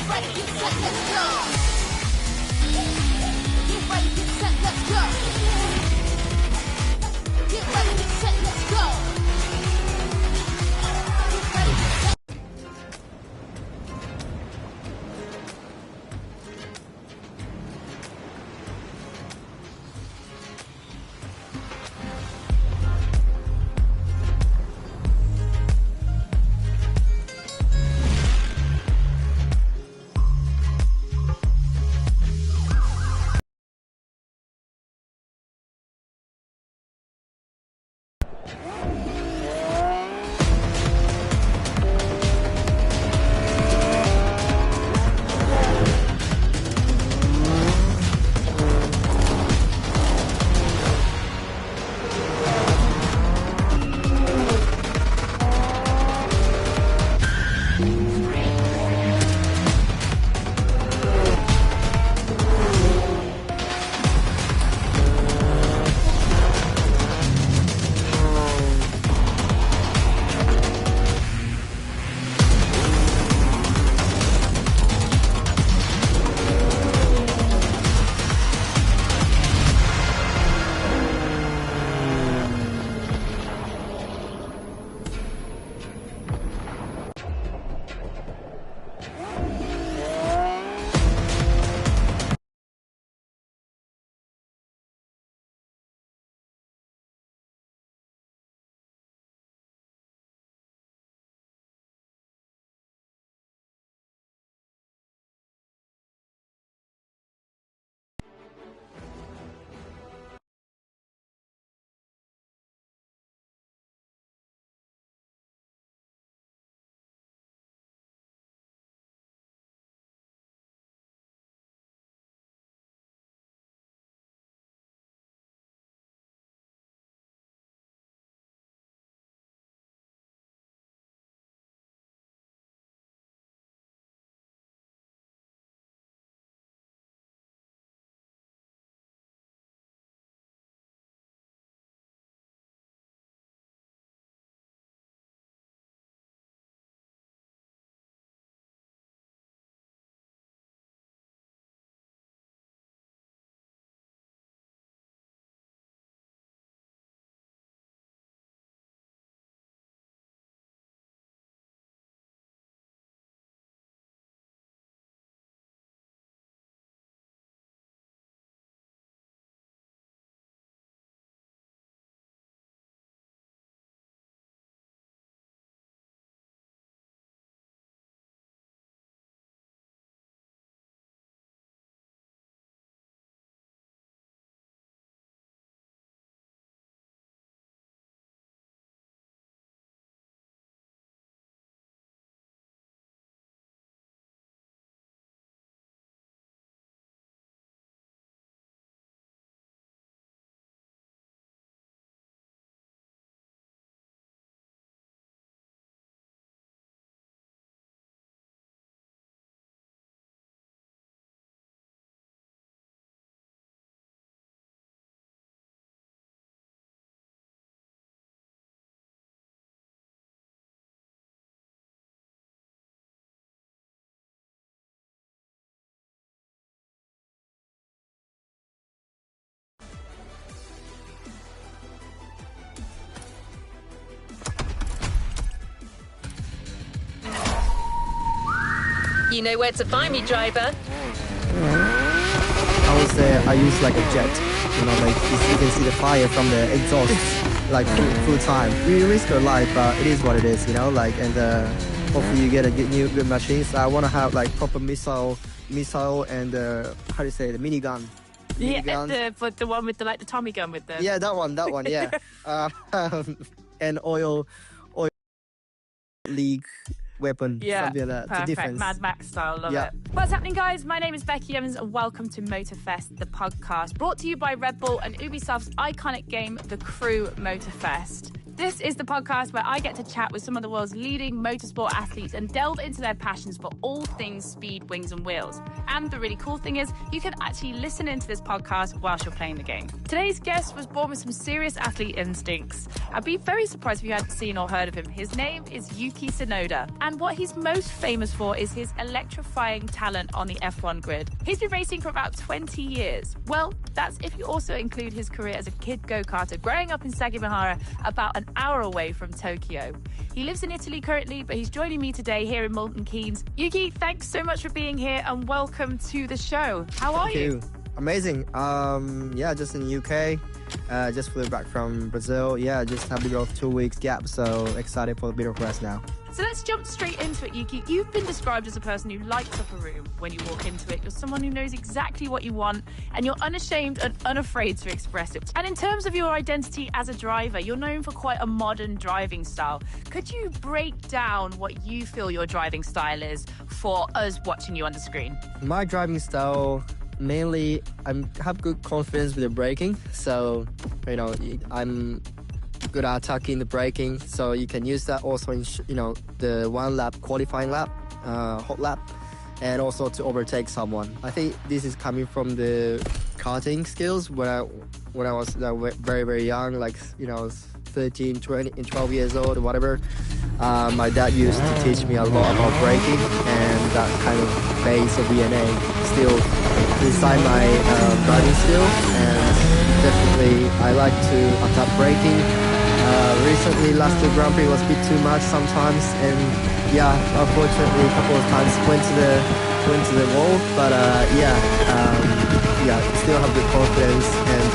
ready, get set, let's go. Get ready, get set, let's go. Get ready, get set, let's go. Get ready, get set. You know where to find me, driver. I would say I use like a jet, you know, like you can see the fire from the exhaust, like full time. We risk our life, but it is what it is, you know, like, and hopefully you get a good machines. I want to have like proper missile and how do you say, the minigun. Yeah, the one with the Tommy gun with the... Yeah, that one, yeah. And oil league weapon, something like that. Perfect. Mad Max style, love it. What's happening, guys? My name is Becky Evans and welcome to Motorfest, the podcast, brought to you by Red Bull and Ubisoft's iconic game, The Crew Motorfest. This is the podcast where I get to chat with some of the world's leading motorsport athletes and delve into their passions for all things speed, wings, and wheels. And the really cool thing is, you can actually listen into this podcast whilst you're playing the game. Today's guest was born with some serious athlete instincts. I'd be very surprised if you hadn't seen or heard of him. His name is Yuki Tsunoda, and what he's most famous for is his electrifying talent on the F1 grid. He's been racing for about 20 years. Well, that's if you also include his career as a kid go-karter, growing up in Sagamihara, about an hour away from Tokyo. He lives in Italy currently, but he's joining me today here in Milton Keynes. Yuki, thanks so much for being here and welcome to the show. How are you? Amazing. Just in the UK. Just flew back from Brazil. Yeah, just had a bit of 2 weeks gap, so excited for a bit of rest now. So let's jump straight into it, Yuki. You've been described as a person who lights up a room when you walk into it. You're someone who knows exactly what you want, and you're unashamed and unafraid to express it. And in terms of your identity as a driver, you're known for quite a modern driving style. Could you break down what you feel your driving style is for us watching you on the screen? My driving style, mainly, I have good confidence with the braking. So, I'm good at attacking the braking. So you can use that also in, the one lap qualifying lap, hot lap, and also to overtake someone. I think this is coming from the karting skills when I was very, very young, like, 13, 20, and 12 years old or whatever. My dad used to teach me a lot about braking, and that kind of base of DNA still inside my driving skill. And definitely I like to attack braking. Recently, last year Grand Prix was a bit too much sometimes, and unfortunately a couple of times went to the wall. But still have good confidence, and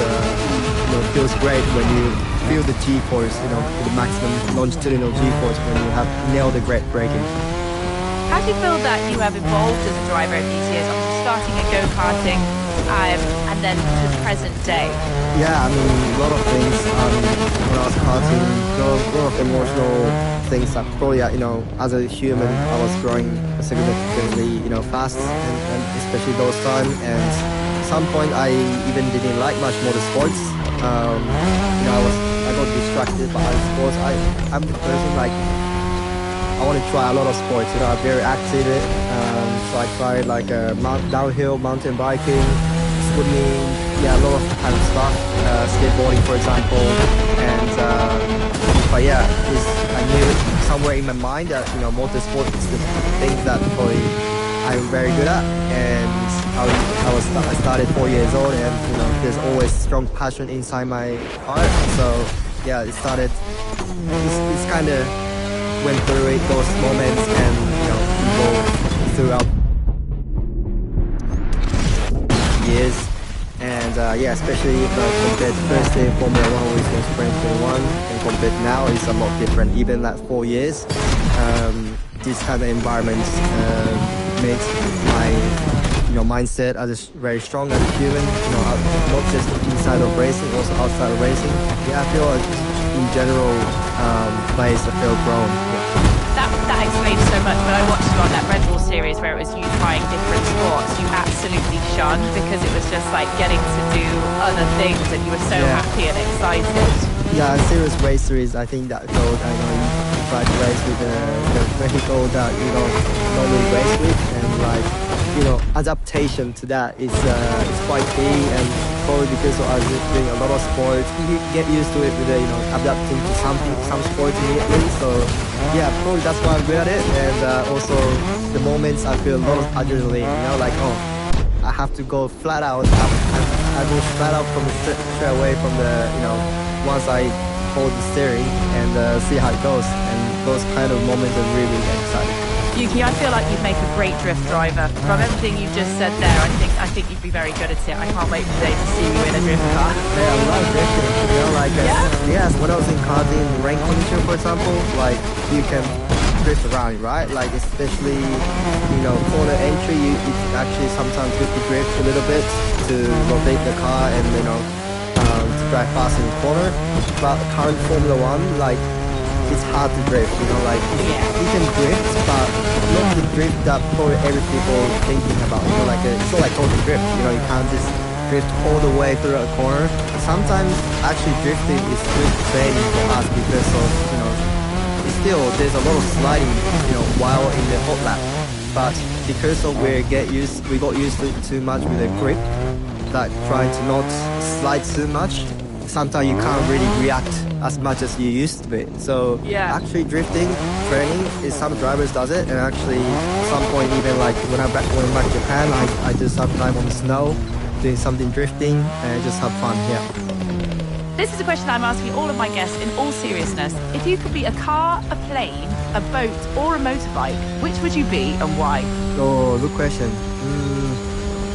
it feels great when you feel the G-force, the maximum longitudinal G-force when you have nailed the great braking. How do you feel that you have evolved as a driver in these years, after starting at go-karting and then to the present day? Yeah, a lot of things. When I was karting, a lot of emotional things that probably, as a human, I was growing significantly, fast, and especially those times. And at some point, I even didn't like much motorsports. I got distracted by other sports. I'm the person, I want to try a lot of sports. I'm very active. So I tried downhill mountain biking, swimming, a lot of kind of stuff, skateboarding, for example. And I knew somewhere in my mind that motorsport is the thing that probably I'm very good at. And I started 4 years old, and there's always strong passion inside my heart. So it started. It's kind of went through those moments, and evolved throughout years. And especially compared to first day Formula 1, which was 2021, and compared now, it's a lot different. Even 4 years, this kind of environment makes my mindset as very strong as a human. Not just inside of racing, also outside of racing. I feel like in general, place I feel grown. That explains so much. When I watched you on that Red Bull series where it was you trying different sports, you absolutely shunned, because it was just like getting to do other things, and you were so happy and excited. Yeah, serious race series, I think that goal, you try to race with the vehicle that you don't normally race with, and adaptation to that is quite key. And probably because I was doing a lot of sports, you get used to it with adapting to some sports immediately. So probably that's why I'm good at it. And also the moments I feel a lot of adrenaline, I have to go flat out. I go flat out from straight away from the once I hold the steering, and see how it goes. And those kind of moments are really exciting. Yuki, I feel like you'd make a great drift driver. From everything you've just said there, I think you'd be very good at it. I can't wait for today to see you in a drift car. Yeah, I love drifting. Yes, when I was in karting, rain condition, for example, you can drift around, right? Especially, corner entry, it's actually sometimes good to drift a little bit to rotate the car and, to drive fast in the corner. But current Formula 1, it's hard to drift, you can drift, but not the drift that probably every people thinking about, it's not like auto drift, you can't just drift all the way through a corner. Sometimes actually drifting is good training for us because of, still there's a lot of sliding, while in the hot lap. But because of we got used to it too much with the grip, that trying to not slide too much, sometimes you can't really react as much as you used to be. So actually drifting training is some drivers does it, and actually at some point even like when I'm back to Japan, I do some time on the snow, doing something drifting and just have fun here. This is a question I'm asking all of my guests in all seriousness. If you could be a car, a plane, a boat or a motorbike, which would you be and why? Oh, good question.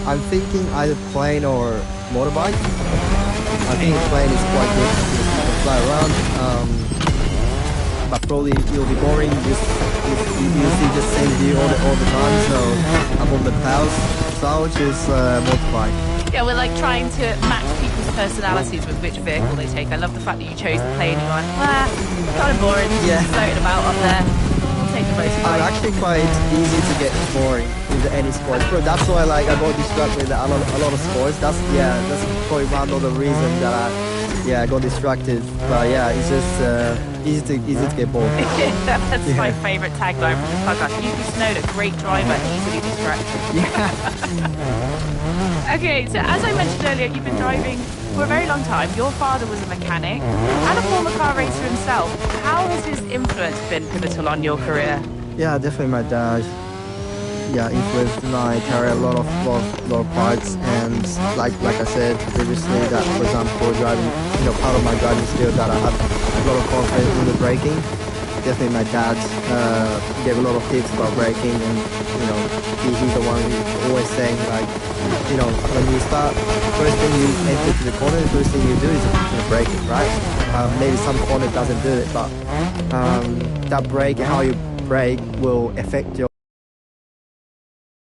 I'm thinking either plane or motorbike. I think a plane is quite good because you can fly around, but probably it'll be boring if you see the same view all the time. So I'm on the clouds, so I'll choose motorbike. Yeah, we're like trying to match people's personalities with which vehicle they take. I love the fact that you chose the plane. You're like, kind of boring. Yeah. Floating about up there. I'll take the motorbike. I'm actually quite easy to get boring with any sport. So that's why I got distracted with a lot of sports. That's probably one of the reasons that I got distracted. But yeah, it's just easy to get bored. That's my favourite tagline from this podcast. Yuki Snowd, a great driver, easily distracted. Yeah. Okay, so as I mentioned earlier, you've been driving for a very long time. Your father was a mechanic and a former car racer himself. How has his influence been pivotal on your career? Yeah, definitely my dad. Influenced my career a lot of parts, and like I said previously, that for example driving, part of my driving skill that I have a lot of confidence in the braking. Definitely my dad gave a lot of tips about braking, and he's the one who's always saying like, when you start, first thing you enter to the corner, the first thing you do is brake it, right? Maybe some corner doesn't do it, but that brake and how you brake will affect